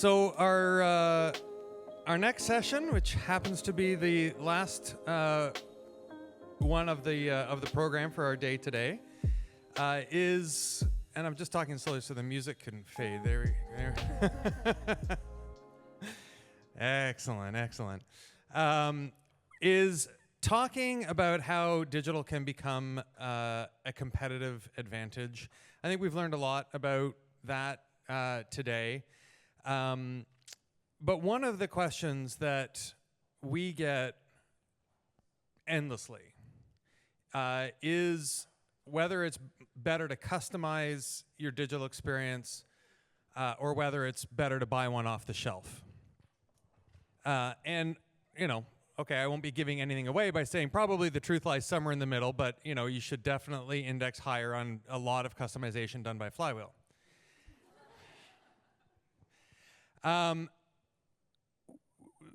So our next session, which happens to be the last one of the program for our day today, is, and I'm just talking slowly so the music can fade. There. Excellent, excellent. Is talking about how digital can become a competitive advantage. I think we've learned a lot about that today. But one of the questions that we get endlessly is whether it's better to customize your digital experience or whether it's better to buy one off the shelf. And, you know, okay, I won't be giving anything away by saying probably the truth lies somewhere in the middle, but, you know, you should definitely index higher on a lot of customization done by Flywheel.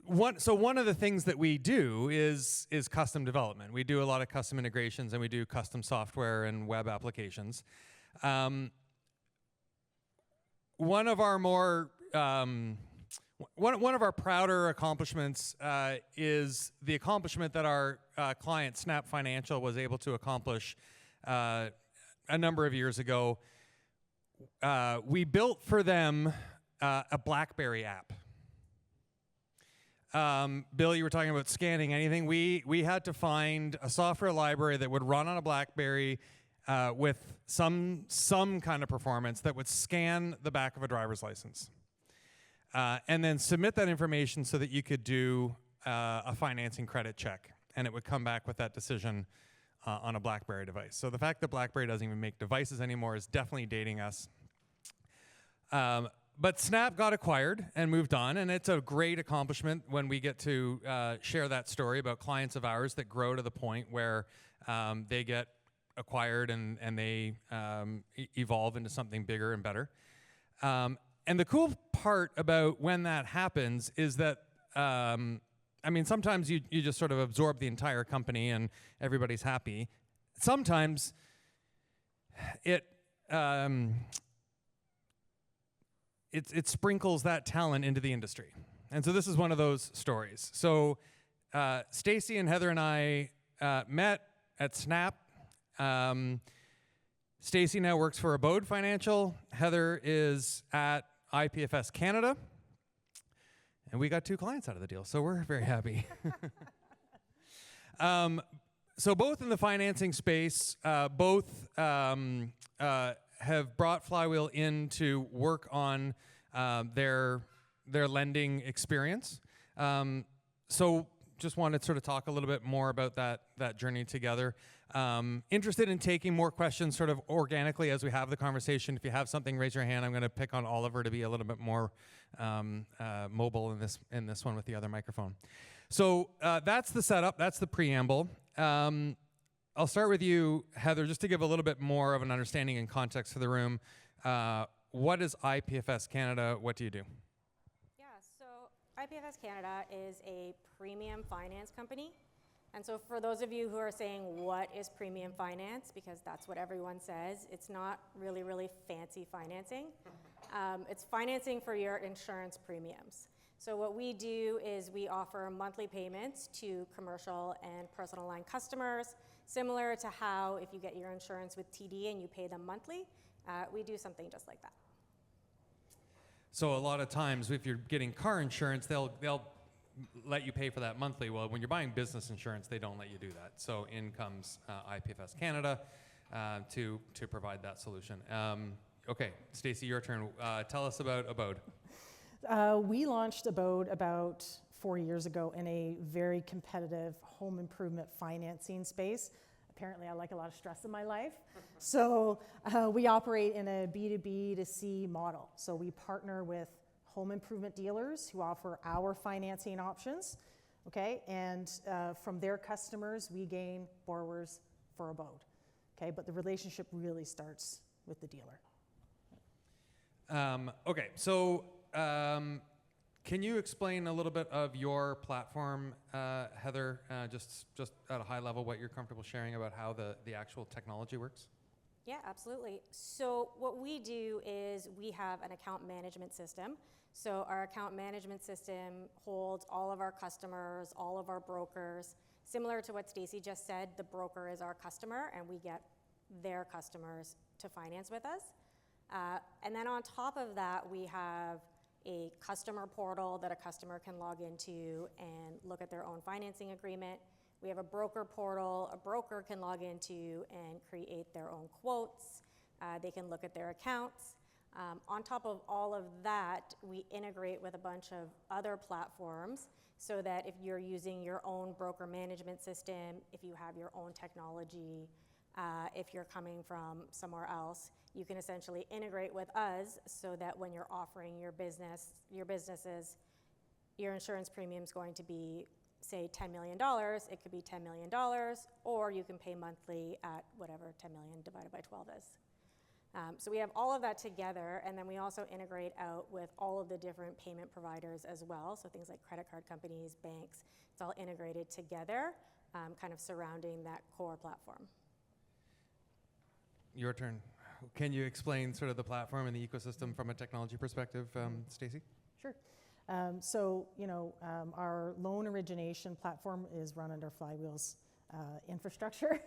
One of the things that we do is custom development. We do a lot of custom integrations and we do custom software and web applications. One of our more one of our prouder accomplishments is the accomplishment that our client Snap Financial was able to accomplish a number of years ago. We built for them a BlackBerry app. Bill, you were talking about scanning anything. We had to find a software library that would run on a BlackBerry with some kind of performance that would scan the back of a driver's license. And then submit that information so that you could do a financing credit check, and it would come back with that decision on a BlackBerry device. So the fact that BlackBerry doesn't even make devices anymore is definitely dating us. But Snap got acquired and moved on, and it's a great accomplishment when we get to share that story about clients of ours that grow to the point where they get acquired and they evolve into something bigger and better. And the cool part about when that happens is that, I mean, sometimes you just sort of absorb the entire company and everybody's happy. Sometimes it sprinkles that talent into the industry. And so this is one of those stories. So Stacy and Heather and I met at Snap. Stacy now works for Abode Financial. Heather is at IPFS Canada. And we got 2 clients out of the deal, so we're very happy. So both in the financing space, both have brought Flywheel in to work on their lending experience. So just wanted to sort of talk a little bit more about that journey together. Interested in taking more questions sort of organically as we have the conversation. If you have something, raise your hand. I'm going to pick on Oliver to be a little bit more mobile in this one with the other microphone. So that's the setup. That's the preamble. I'll start with you, Heather, just to give a little bit more of an understanding and context for the room. What is IPFS Canada? What do you do? Yeah, so IPFS Canada is a premium finance company. And so for those of you who are saying, what is premium finance? Because that's what everyone says. It's not really fancy financing. It's financing for your insurance premiums. So what we do is we offer monthly payments to commercial and personal line customers, similar to how if you get your insurance with TD and you pay them monthly, we do something just like that. So a lot of times if you're getting car insurance, they'll let you pay for that monthly. Well, when you're buying business insurance, they don't let you do that. So in comes IPFS Canada to provide that solution. Okay, Stacy, your turn. Tell us about Abode. We launched Abode about 4 years ago in a very competitive home improvement financing space. Apparently, I like a lot of stress in my life. So we operate in a B2B to C model. So we partner with home improvement dealers who offer our financing options, okay? And from their customers, we gain borrowers for Abode, okay? But the relationship really starts with the dealer. Okay, so can you explain a little bit of your platform, Heather, just at a high level, what you're comfortable sharing about how the actual technology works? Yeah, absolutely. So what we do is we have an account management system. So our account management system holds all of our customers, all of our brokers. Similar to what Stacy just said, the broker is our customer, and we get their customers to finance with us. And then on top of that, we have a customer portal that a customer can log into and look at their own financing agreement. We have a broker portal a broker can log into and create their own quotes. They can look at their accounts. On top of all of that, we integrate with a bunch of other platforms so that if you're using your own broker management system, if you have your own technology, if you're coming from somewhere else, you can essentially integrate with us so that when you're offering your businesses, your insurance premium is going to be, say, $10 million. It could be $10 million, or you can pay monthly at whatever 10 million divided by 12 is. So we have all of that together, and then we also integrate out with all of the different payment providers as well. So things like credit card companies, banks, it's all integrated together, kind of surrounding that core platform. Your turn. Can you explain sort of the platform and the ecosystem from a technology perspective, Stacy? Sure. So, our loan origination platform is run under Flywheel's infrastructure.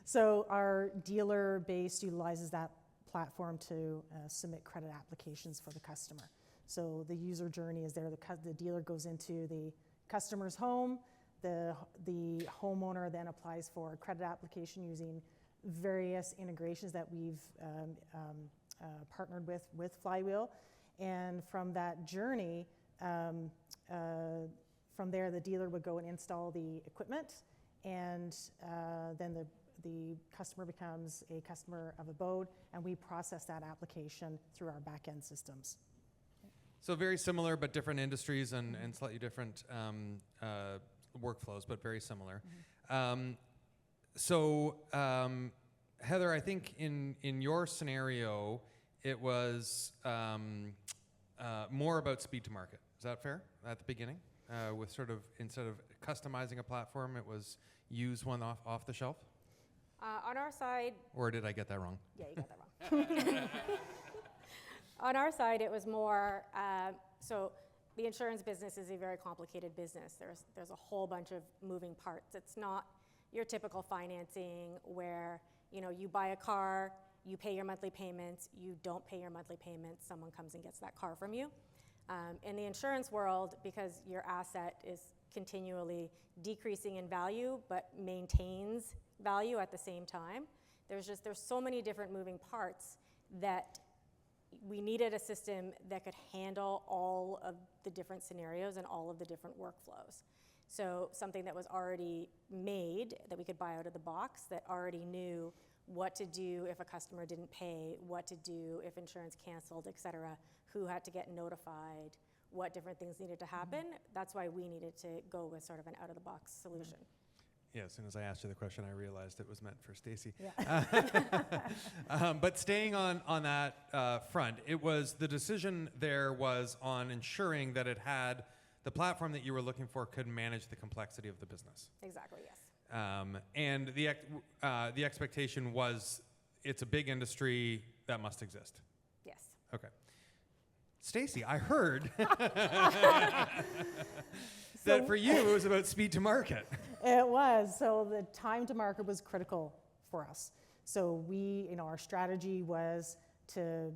So our dealer base utilizes that platform to submit credit applications for the customer. So the user journey is there. The dealer goes into the customer's home. The homeowner then applies for a credit application using various integrations that we've partnered with Flywheel. And from that journey, from there, the dealer would go and install the equipment, and then the customer becomes a customer of Abode, and we process that application through our back-end systems. So very similar, but different industries and slightly different workflows, but very similar. Heather, I think in your scenario, it was more about speed to market. Is that fair at the beginning? With sort of, instead of customizing a platform, it was use one off the shelf? On our side... Or did I get that wrong? Yeah, you got that wrong. On our side, it was more, so the insurance business is a very complicated business. There's a whole bunch of moving parts. It's not your typical financing where, you buy a car, you pay your monthly payments, you don't pay your monthly payments, someone comes and gets that car from you. In the insurance world, because your asset is continually decreasing in value but maintains value at the same time, there's so many different moving parts that we needed a system that could handle all of the different scenarios and all of the different workflows. So something that was already made, that we could buy out of the box, that already knew what to do if a customer didn't pay, what to do if insurance canceled, et cetera, who had to get notified, what different things needed to happen. That's why we needed to go with sort of an out-of-the-box solution. Yeah, as soon as I asked you the question, I realized it was meant for Stacy. Yeah. But staying on that front, the decision there was on ensuring that it had the platform that you were looking for could manage the complexity of the business. Exactly, yes. And the expectation was it's a big industry that must exist. Yes. Okay. Stacy, I heard that for you it was about speed to market. It was. So the time to market was critical for us. So our strategy was to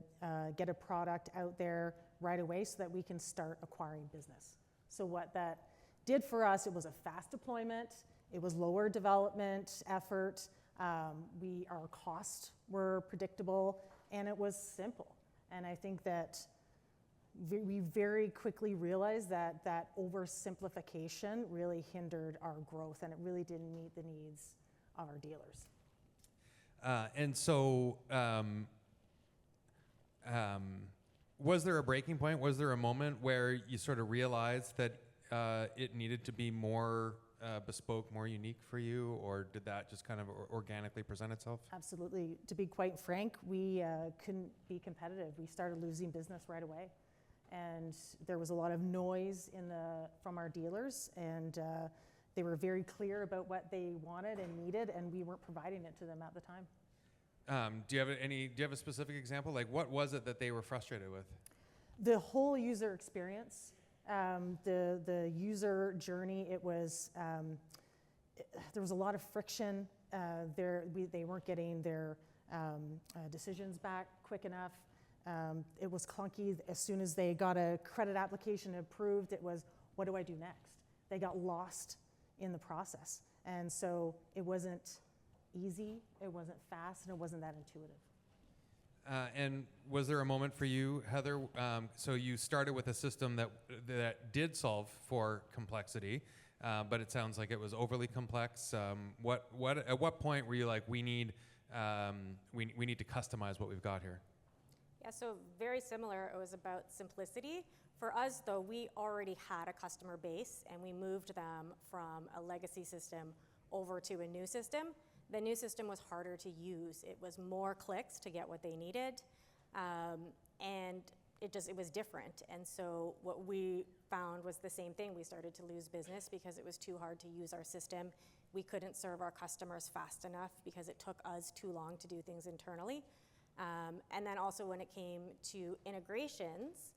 get a product out there right away so that we can start acquiring business. So what that did for us, it was a fast deployment. It was lower development effort. Our costs were predictable, and it was simple. And I think that we very quickly realized that oversimplification really hindered our growth, and it really didn't meet the needs of our dealers. Was there a breaking point? Was there a moment where you sort of realized that it needed to be more bespoke, more unique for you, or did that just kind of organically present itself? Absolutely. To be quite frank, we couldn't be competitive. We started losing business right away. And there was a lot of noise from our dealers, and they were very clear about what they wanted and needed, and we weren't providing it to them at the time. Do you have a specific example? Like, what was it that they were frustrated with? The whole user experience, the user journey, it was, there was a lot of friction. They weren't getting their decisions back quick enough. It was clunky. As soon as they got a credit application approved, it was, what do I do next? They got lost in the process. And so it wasn't easy, it wasn't fast, and it wasn't that intuitive. And was there a moment for you, Heather? So you started with a system that did solve for complexity, but it sounds like it was overly complex. At what point were you like, we need to customize what we've got here? Yeah, so very similar. It was about simplicity. For us, though, we already had a customer base, and we moved them from a legacy system over to a new system. The new system was harder to use. It was more clicks to get what they needed, and it was different. And so what we found was the same thing. We started to lose business because it was too hard to use our system. We couldn't serve our customers fast enough because it took us too long to do things internally. And then also when it came to integrations,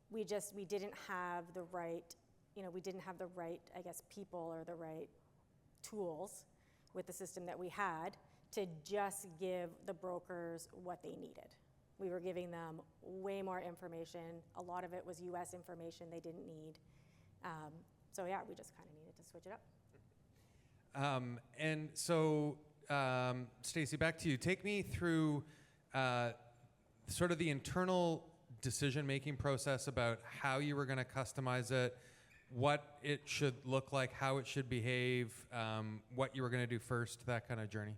we didn't have the right, I guess, people or the right tools with the system that we had to just give the brokers what they needed. We were giving them way more information. A lot of it was US information they didn't need. So yeah, we just kind of needed to switch it up. And so, Stacy, back to you. Take me through sort of the internal decision-making process about how you were going to customize it, what it should look like, how it should behave, what you were going to do first, that kind of journey.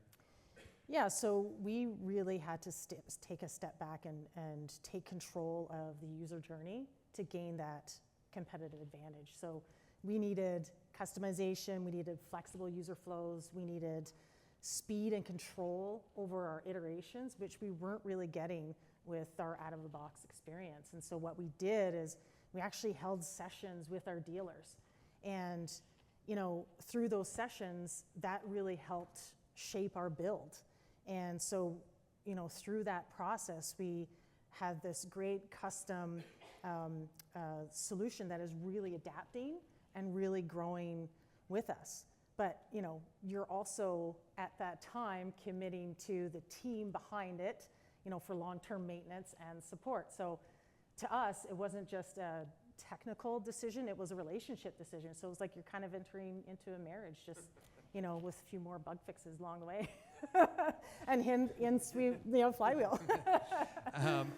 Yeah, so we really had to take a step back and take control of the user journey to gain that competitive advantage. So we needed customization, we needed flexible user flows, we needed speed and control over our iterations, which we weren't really getting with our out-of-the-box experience. And so what we did is we actually held sessions with our dealers. And through those sessions, that really helped shape our build. And so through that process, we had this great custom solution that is really adapting and really growing with us. But you're also at that time committing to the team behind it, for long-term maintenance and support. So to us, it wasn't just a technical decision, it was a relationship decision. So it was like you're kind of entering into a marriage, just with a few more bug fixes along the way. And hence Flywheel.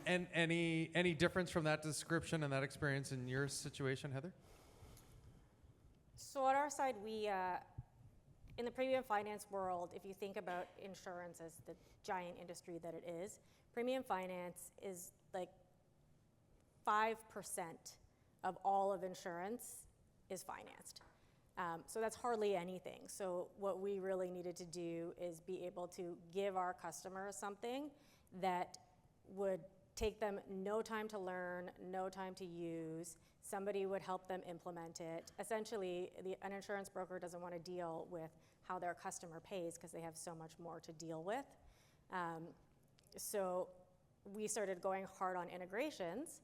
And any difference from that description and that experience in your situation, Heather? So on our side, we, in the premium finance world, if you think about insurance as the giant industry that it is, premium finance is like 5% of all of insurance is financed. So that's hardly anything. So what we really needed to do is be able to give our customers something that would take them no time to learn, no time to use. Somebody would help them implement it. Essentially, an insurance broker doesn't want to deal with how their customer pays because they have so much more to deal with. So we started going hard on integrations,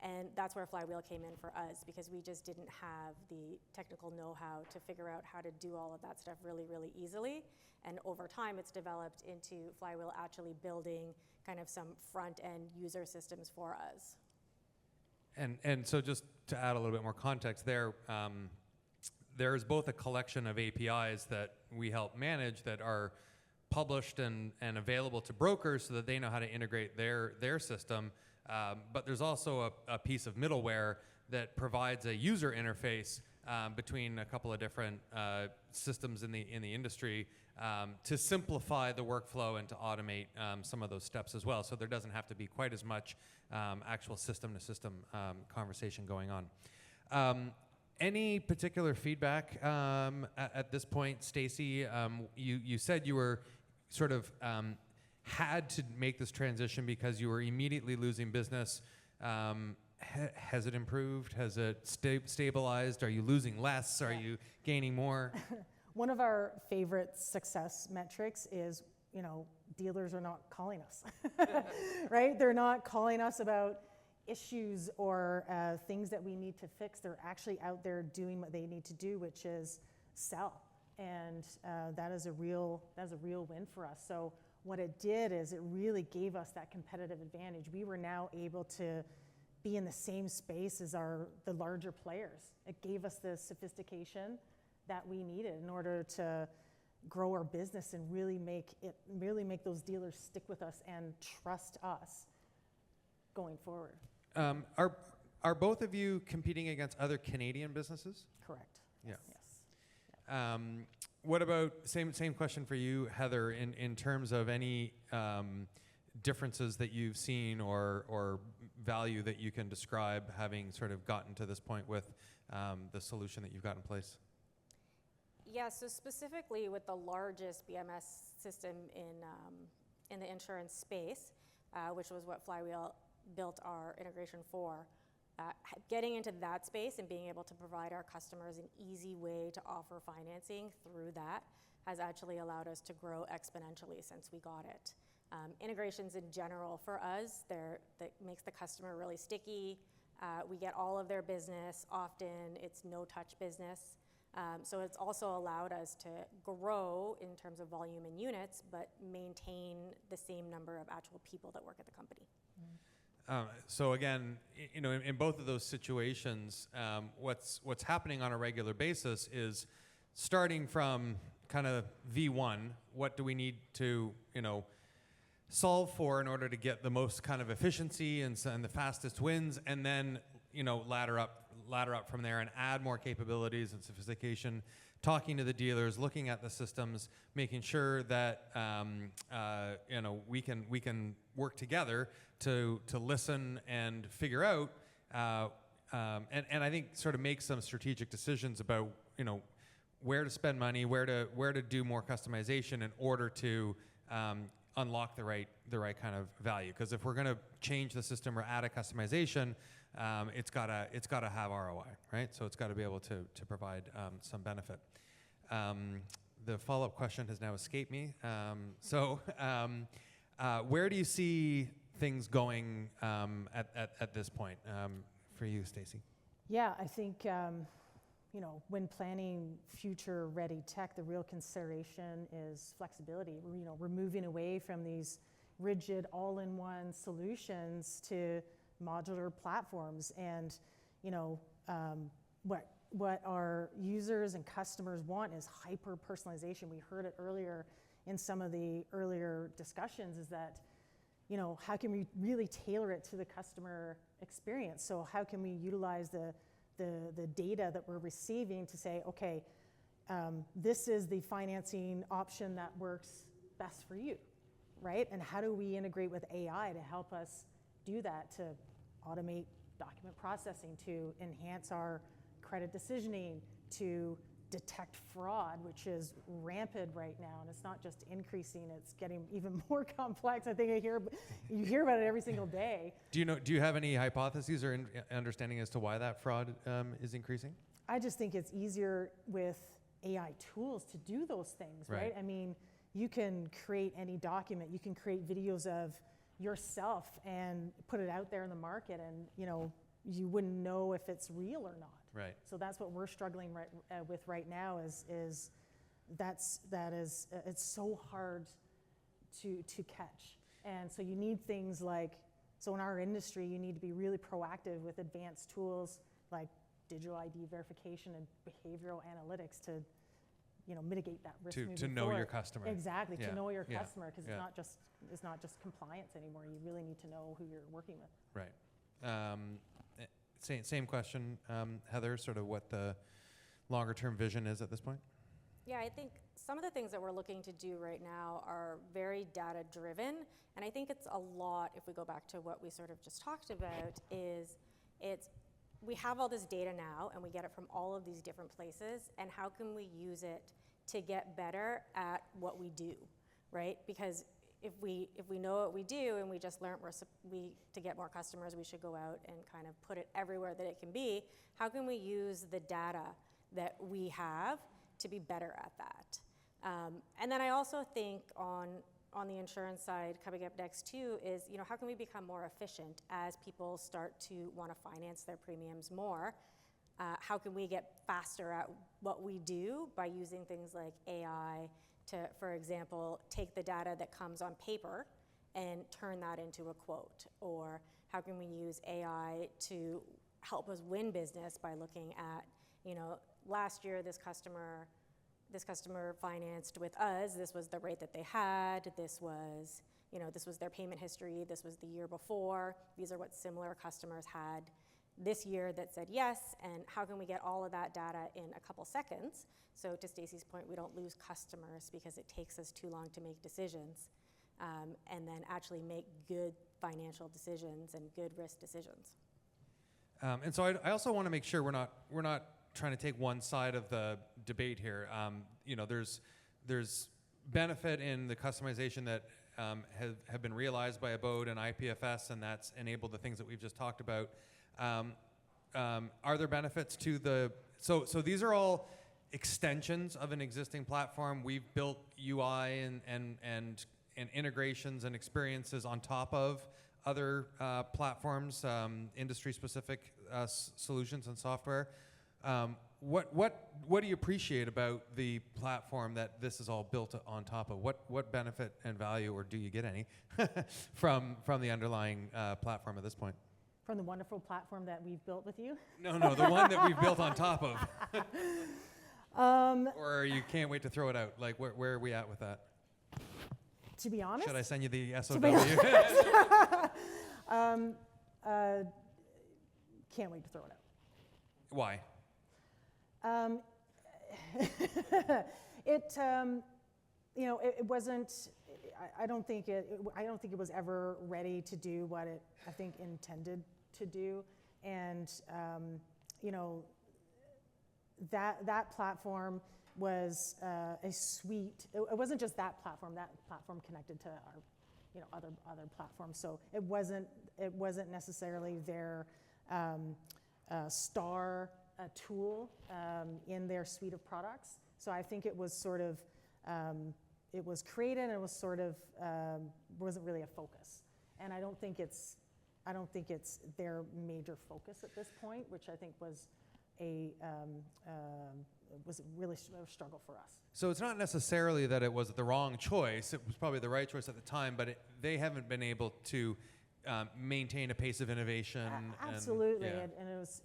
and that's where Flywheel came in for us, because we just didn't have the technical know-how to figure out how to do all of that stuff really, really easily. And over time, it's developed into Flywheel actually building kind of some front-end user systems for us. And so just to add a little bit more context there, there's both a collection of APIs that we help manage that are published and available to brokers so that they know how to integrate their system. But there's also a piece of middleware that provides a user interface between a couple of different systems in the industry to simplify the workflow and to automate some of those steps as well. So there doesn't have to be quite as much actual system-to-system conversation going on. Any particular feedback at this point, Stacy? You said you were sort of had to make this transition because you were immediately losing business. Has it improved? Has it stabilized? Are you losing less? Are you gaining more? One of our favorite success metrics is, dealers are not calling us, right? They're not calling us about issues or things that we need to fix. They're actually out there doing what they need to do, which is sell. And that is a real win for us. So what it did is it really gave us that competitive advantage. We were now able to be in the same space as the larger players. It gave us the sophistication that we needed in order to grow our business and really make those dealers stick with us and trust us going forward. Are both of you competing against other Canadian businesses? Correct. Yeah. Yes. What about, same question for you, Heather, in terms of any differences that you've seen or value that you can describe having sort of gotten to this point with the solution that you've got in place? Yeah, so specifically with the largest BMS system in the insurance space, which was what Flywheel built our integration for, getting into that space and being able to provide our customers an easy way to offer financing through that has actually allowed us to grow exponentially since we got it. Integrations in general for us, that makes the customer really sticky. We get all of their business. Often it's no-touch business. So it's also allowed us to grow in terms of volume and units, but maintain the same number of actual people that work at the company. So again, in both of those situations, what's happening on a regular basis is starting from kind of V1. What do we need to solve for in order to get the most kind of efficiency and the fastest wins, and then ladder up from there and add more capabilities and sophistication, talking to the dealers, looking at the systems, making sure that we can work together to listen and figure out and I think sort of make some strategic decisions about where to spend money, where to do more customization in order to unlock the right kind of value. Because if we're going to change the system or add a customization, it's gotta have ROI, right? So it's got to be able to provide some benefit. The follow-up question has now escaped me. Where do you see things going at this point for you, Stacy? Yeah, I think when planning future-ready tech, the real consideration is flexibility. We're moving away from these rigid, all-in-one solutions to modular platforms, and what our users and customers want is hyper-personalization. We heard it earlier in some of the earlier discussions, is that how can we really tailor it to the customer experience? So how can we utilize the data that we're receiving to say, okay, this is the financing option that works best for you, right? And how do we integrate with AI to help us do that, to automate document processing, to enhance our credit decisioning, to detect fraud, which is rampant right now, and it's not just increasing, it's getting even more complex. I think you hear about it every single day. Do you have any hypotheses or understanding as to why that fraud is increasing? I just think it's easier with AI tools to do those things, right? I mean, you can create any document, you can create videos of yourself and put it out there in the market, and you wouldn't know if it's real or not. Right. So that's what we're struggling with right now. Is it's so hard to catch, and so you need things like, so in our industry you need to be really proactive with advanced tools like digital ID verification and behavioral analytics to mitigate that risk to know your customer. Exactly, to know your customer, because Yeah. it's not just compliance anymore. You really need to know who you're working with. Right. Same question, Heather, sort of what the longer term vision is at this point? Yeah, I think some of the things that we're looking to do right now are very data driven, and I think it's a lot, if we go back to what we sort of just talked about, we have all this data now and we get it from all of these different places, and how can we use it to get better at what we do, right? Because if we know what we do and we just learned to get more customers, we should go out and kind of put it everywhere that it can be. How can we use the data that we have to be better at that? And then I also think on on the insurance side, coming up next too, is, you know, how can we become more efficient as people start to want to finance their premiums more? How can we get faster at what we do by using things like AI to, for example, take the data that comes on paper and turn that into a quote? Or how can we use AI to help us win business by looking at, you know, last year this customer financed with us, this was the rate that they had, this was, you know, this was their payment history, this was the year before, these are what similar customers had this year that said yes, and how can we get all of that data in a couple seconds? So to Stacy's point, we don't lose customers because it takes us too long to make decisions, and then actually make good financial decisions and good risk decisions. And so I also want to make sure we're not trying to take one side of the debate here. You know, there's benefit in the customization that have been realized by Abode and IPFS, and that's enabled the things that we've just talked about. Are there benefits to the, so these are all extensions of an existing platform. We've built UI and integrations and experiences on top of other platforms, industry-specific solutions and software. What do you appreciate about the platform that this is all built on top of? What benefit and value, or do you get any, from the underlying platform at this point? From the wonderful platform that we've built with you? No, the one that we've built on top of. Or you can't wait to throw it out. Like, where are we at with that? To be honest? Should I send you the SOW? Can't wait to throw it out. Why? It wasn't. I don't think it was ever ready to do what it, I think, intended to do, and that platform was a suite. It wasn't just that platform. That platform connected to our, other platforms. So it wasn't necessarily their star tool in their suite of products. So I think it was sort of. It was created, and it was sort of wasn't really a focus, and I don't think it's their major focus at this point, which I think was was really a struggle for us. So it's not necessarily that it was the wrong choice; it was probably the right choice at the time, but they haven't been able to maintain a pace of innovation. Absolutely, and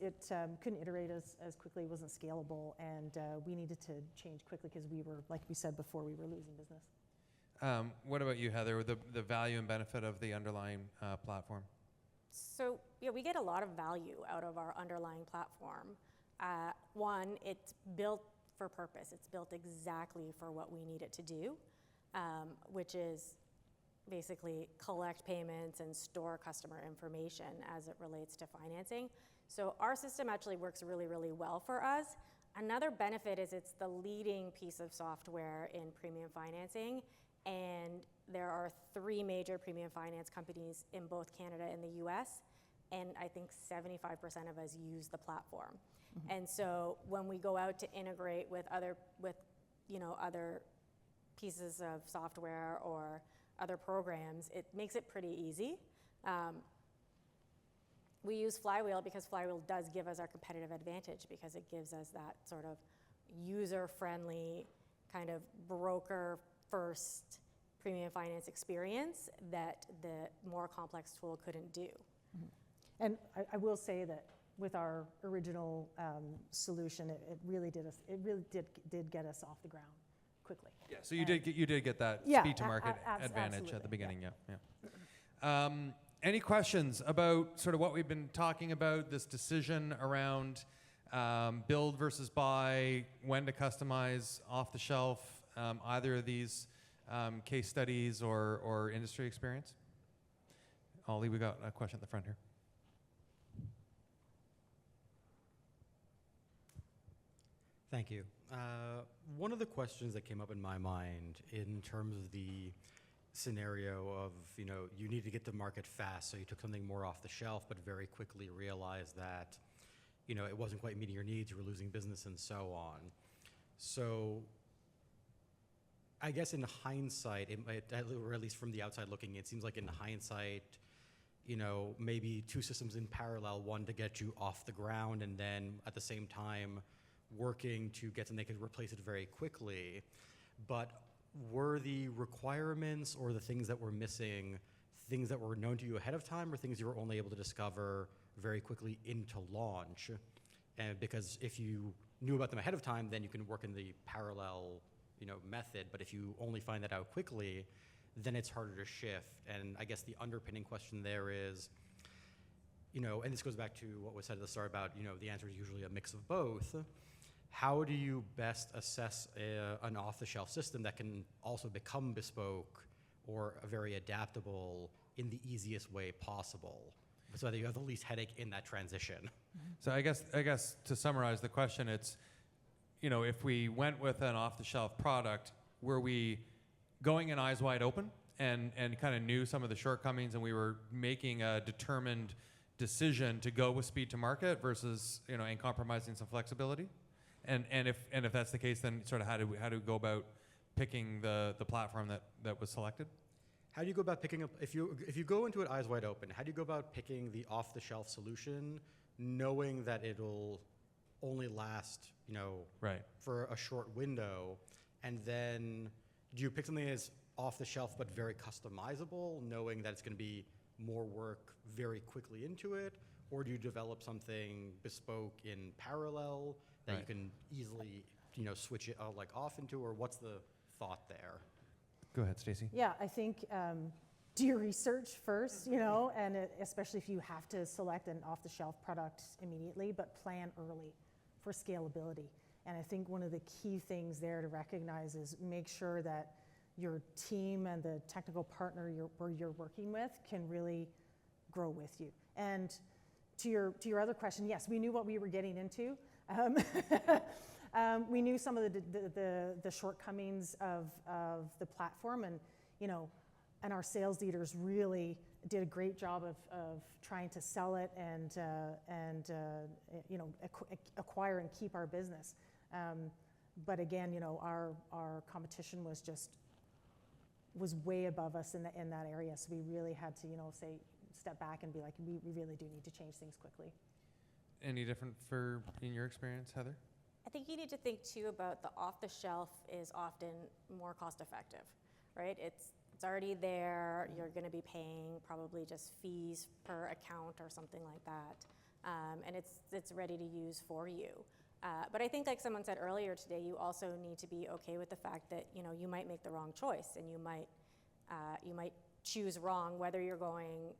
it couldn't iterate as quickly, wasn't scalable, and we needed to change quickly because we were, like we said before, we were losing business. What about you, Heather, the value and benefit of the underlying platform? So we get a lot of value out of our underlying platform. One, it's built for purpose. It's built exactly for what we need it to do, which is basically collect payments and store customer information as it relates to financing. So our system actually works really, really well for us. Another benefit is it's the leading piece of software in premium financing, and there are 3 major premium finance companies in both Canada and the US, and I think 75% of us use the platform. Mm-hmm. And so when we go out to integrate with other pieces of software or other programs, it makes it pretty easy. We use Flywheel because Flywheel does give us our competitive advantage, because it gives us that sort of user-friendly kind of broker-first premium finance experience that the more complex tool couldn't do. Mm-hmm. And I will say that with our original solution, it really did get us off the ground quickly. Yeah, so you did get that speed to market advantage at the beginning. Yeah. Any questions about sort of what we've been talking about, this decision around build versus buy, when to customize off the shelf, either of these case studies or industry experience? Ollie, we got a question at the front here. Thank you. One of the questions that came up in my mind in terms of the scenario of, you need to get to market fast, so you took something more off the shelf, but very quickly realized that, it wasn't quite meeting your needs, you were losing business and so on. So I guess in hindsight, it might, or at least from the outside looking, it seems like in hindsight, maybe two systems in parallel, one to get you off the ground and then at the same time working to get something that could replace it very quickly. But were the requirements or the things that were missing things that were known to you ahead of time or things you were only able to discover very quickly into launch? And because if you knew about them ahead of time, then you can work in the parallel method. But if you only find that out quickly, then it's harder to shift. And I guess the underpinning question there is, and this goes back to what was said at the start about, the answer is usually a mix of both. How do you best assess an off-the-shelf system that can also become bespoke or very adaptable in the easiest way possible, so that you have the least headache in that transition? So I guess to summarize the question, it's, if we went with an off-the-shelf product, were we going in eyes wide open and kind of knew some of the shortcomings, and we were making a determined decision to go with speed to market versus, and compromising some flexibility? And if that's the case, then sort of how do we go about picking the platform that was selected? How do you go about picking up, if you go into it eyes wide open, how do you go about picking the off-the-shelf solution, knowing that it'll only last, Right. for a short window? And then do you pick something that's off-the-shelf but very customizable, knowing that it's going to be more work very quickly into it? Or do you develop something bespoke in parallel that you can easily, switch it off into? Or what's the thought there? Go ahead, Stacy. Yeah, I think do your research first, and especially if you have to select an off-the-shelf product immediately, but plan early for scalability. And I think one of the key things there to recognize is make sure that your team and the technical partner you're working with can really grow with you. And to your other question, yes, we knew what we were getting into. We knew some of the shortcomings of the platform, and and our sales leaders really did a great job of trying to sell it and acquire and keep our business. But again, our competition was way above us in that area, so we really had to step back and be like, we really do need to change things quickly. Any different in your experience, Heather? I think you need to think too about the off-the-shelf is often more cost-effective, right? It's already there. You're going to be paying probably just fees per account or something like that, and it's ready to use for you. But I think, like someone said earlier today, you also need to be okay with the fact that you might make the wrong choice, and you might choose wrong, whether you're going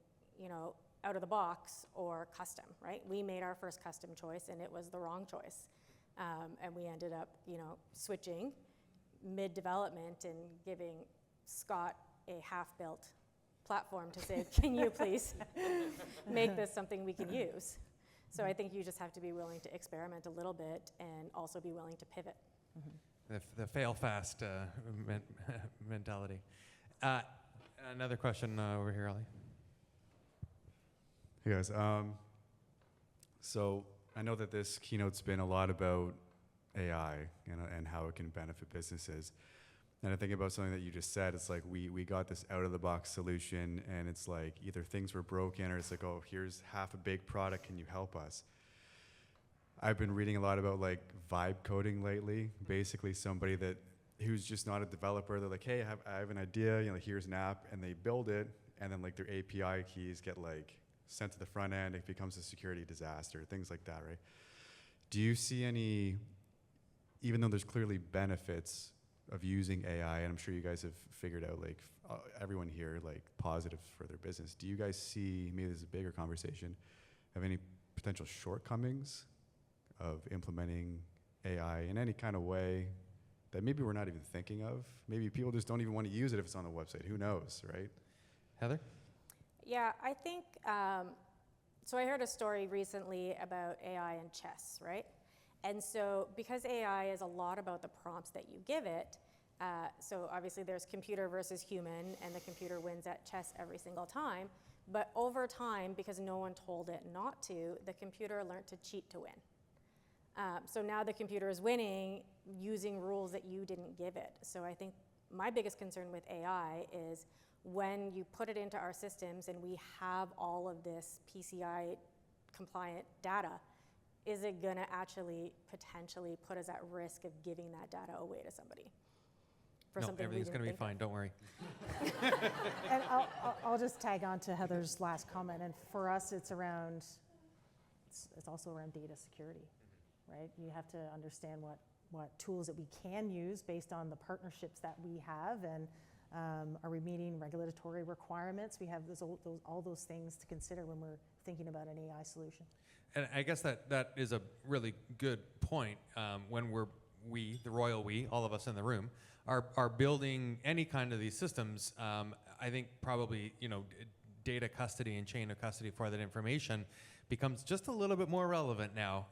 out of the box or custom, right? We made our first custom choice, and it was the wrong choice. And we ended up, switching mid-development and giving Scott a half-built platform to say, can you please make this something we can use? So I think you just have to be willing to experiment a little bit and also be willing to pivot. Mm-hmm. The fail fast mentality. Another question over here, Ali. Hey guys, so I know that this keynote's been a lot about AI and how it can benefit businesses. And I think about something that you just said. It's like we got this out-of-the-box solution, and it's like either things were broken or it's like, oh, here's half a big product. Can you help us? I've been reading a lot about like vibe coding lately. Basically, somebody who's just not a developer. They're like, hey, I have an idea. Here's an app, and they build it, and then like their API keys get like sent to the front end. It becomes a security disaster. Things like that, right? Do you see any, even though there's clearly benefits of using AI, and I'm sure you guys have figured out, like, everyone here, like, positives for their business. Do you guys see, maybe this is a bigger conversation, have any potential shortcomings of implementing AI in any kind of way that maybe we're not even thinking of? Maybe people just don't even want to use it if it's on the website. Who knows, right? Heather? Yeah, I think, so I heard a story recently about AI and chess, right? And so because AI is a lot about the prompts that you give it, so obviously there's computer versus human, and the computer wins at chess every single time. But over time, because no one told it not to, the computer learned to cheat to win. So now the computer is winning using rules that you didn't give it. So I think my biggest concern with AI is when you put it into our systems and we have all of this PCI compliant data, is it gonna actually potentially put us at risk of giving that data away to somebody? For No, something we everything's didn't going to be think fine. Don't worry. And I'll just tag on to Heather's last comment. And for us, it's also around data security, right? You have to understand what tools that we can use based on the partnerships that we have, and are we meeting regulatory requirements? We have all those things to consider when we're thinking about an AI solution. And I guess that is a really good point. When we, the royal we, all of us in the room, are building any kind of these systems, I think probably, data custody and chain of custody for that information becomes just a little bit more relevant now.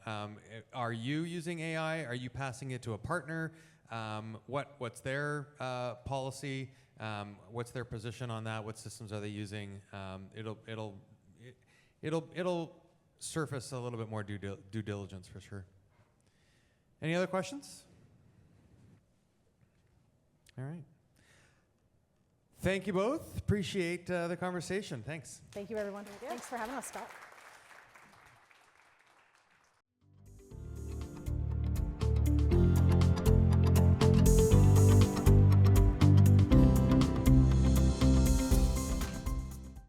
Are you using AI? Are you passing it to a partner? What's their policy? What's their position on that? What systems are they using? It'll surface a little bit more due diligence for sure. Any other questions? All right. Thank you both. Appreciate the conversation. Thanks. Thank you, everyone. Thanks for having us, Scott.